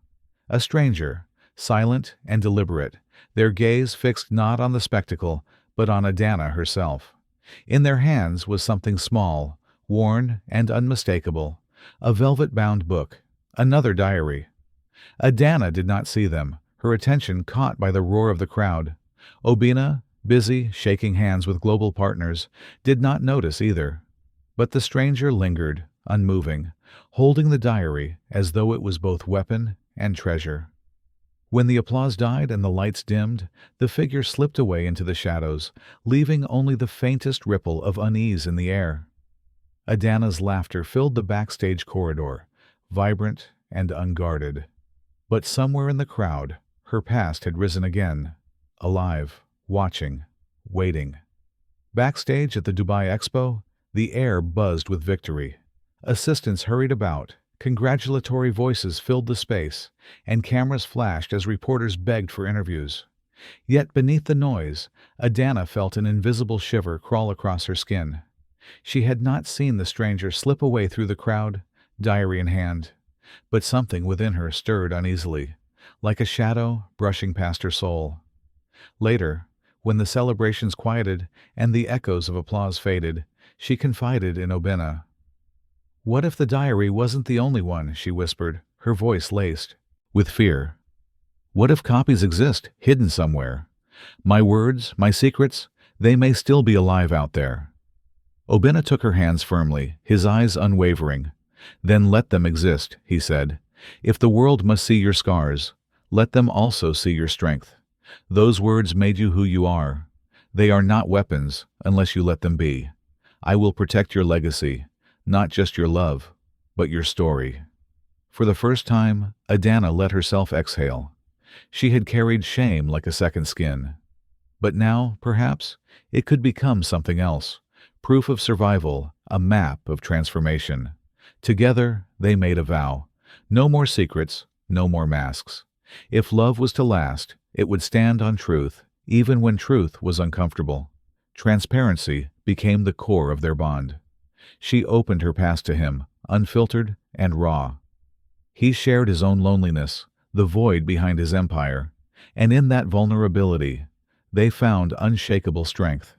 A stranger, silent and deliberate, their gaze fixed not on the spectacle, but on Adanna herself. In their hands was something small, worn and unmistakable, a velvet-bound book, another diary. Adanna did not see them, her attention caught by the roar of the crowd. Obinna, busy shaking hands with global partners, did not notice either. But the stranger lingered, unmoving, holding the diary as though it was both weapon and treasure. When the applause died and the lights dimmed, the figure slipped away into the shadows, leaving only the faintest ripple of unease in the air. Adanna's laughter filled the backstage corridor, vibrant and unguarded. But somewhere in the crowd, her past had risen again, alive, watching, waiting. Backstage at the Dubai Expo, the air buzzed with victory. Assistants hurried about, congratulatory voices filled the space, and cameras flashed as reporters begged for interviews. Yet beneath the noise, Adanna felt an invisible shiver crawl across her skin. She had not seen the stranger slip away through the crowd, diary in hand, but something within her stirred uneasily, like a shadow brushing past her soul. Later, when the celebrations quieted and the echoes of applause faded, she confided in Obinna. "What if the diary wasn't the only one?" she whispered, her voice laced with fear. "What if copies exist, hidden somewhere? My words, my secrets, they may still be alive out there." Obinna took her hands firmly, his eyes unwavering. "Then let them exist," he said. "If the world must see your scars, let them also see your strength. Those words made you who you are. They are not weapons unless you let them be. I will protect your legacy, not just your love, but your story." For the first time, Adanna let herself exhale. She had carried shame like a second skin. But now, perhaps, it could become something else, proof of survival, a map of transformation. Together, they made a vow. No more secrets, no more masks. If love was to last, it would stand on truth, even when truth was uncomfortable. Transparency became the core of their bond. She opened her past to him, unfiltered and raw. He shared his own loneliness, the void behind his empire, and in that vulnerability, they found unshakable strength.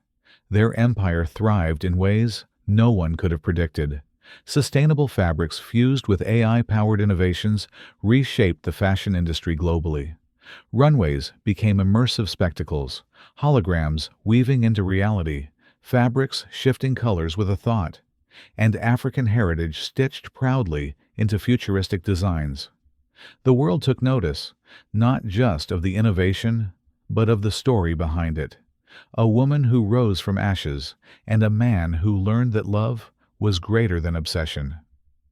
Their empire thrived in ways no one could have predicted. Sustainable fabrics fused with AI-powered innovations reshaped the fashion industry globally. Runways became immersive spectacles, holograms weaving into reality, fabrics shifting colors with a thought, and African heritage stitched proudly into futuristic designs. The world took notice, not just of the innovation, but of the story behind it. A woman who rose from ashes, and a man who learned that love was greater than obsession.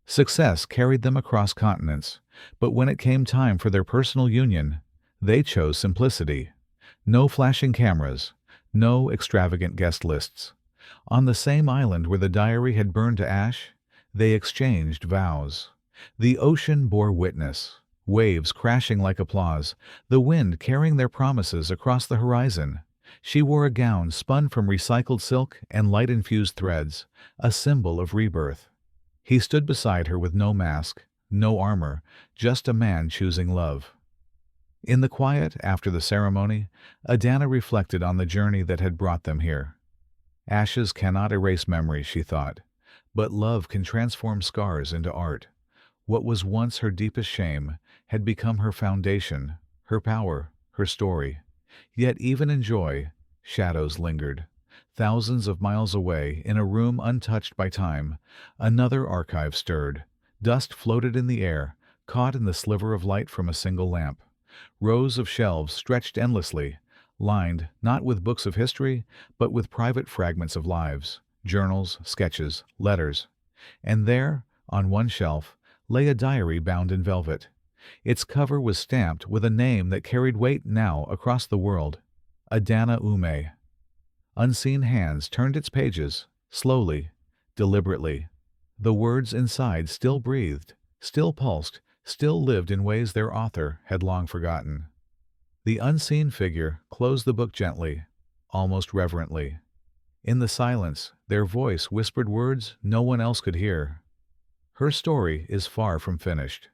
Success carried them across continents, but when it came time for their personal union, they chose simplicity. No flashing cameras, no extravagant guest lists. On the same island where the diary had burned to ash, they exchanged vows. The ocean bore witness, waves crashing like applause, the wind carrying their promises across the horizon. She wore a gown spun from recycled silk and light-infused threads, a symbol of rebirth. He stood beside her with no mask, no armor, just a man choosing love. In the quiet after the ceremony, Adanna reflected on the journey that had brought them here. Ashes cannot erase memory, she thought, but love can transform scars into art. What was once her deepest shame had become her foundation, her power, her story. Yet even in joy, shadows lingered. Thousands of miles away, in a room untouched by time, another archive stirred. Dust floated in the air, caught in the sliver of light from a single lamp. Rows of shelves stretched endlessly, lined not with books of history, but with private fragments of lives, journals, sketches, letters. And there, on one shelf, lay a diary bound in velvet. Its cover was stamped with a name that carried weight now across the world: Adanna Umeh. Unseen hands turned its pages, slowly, deliberately. The words inside still breathed, still pulsed, still lived in ways their author had long forgotten. The unseen figure closed the book gently, almost reverently. In the silence, their voice whispered words no one else could hear. Her story is far from finished.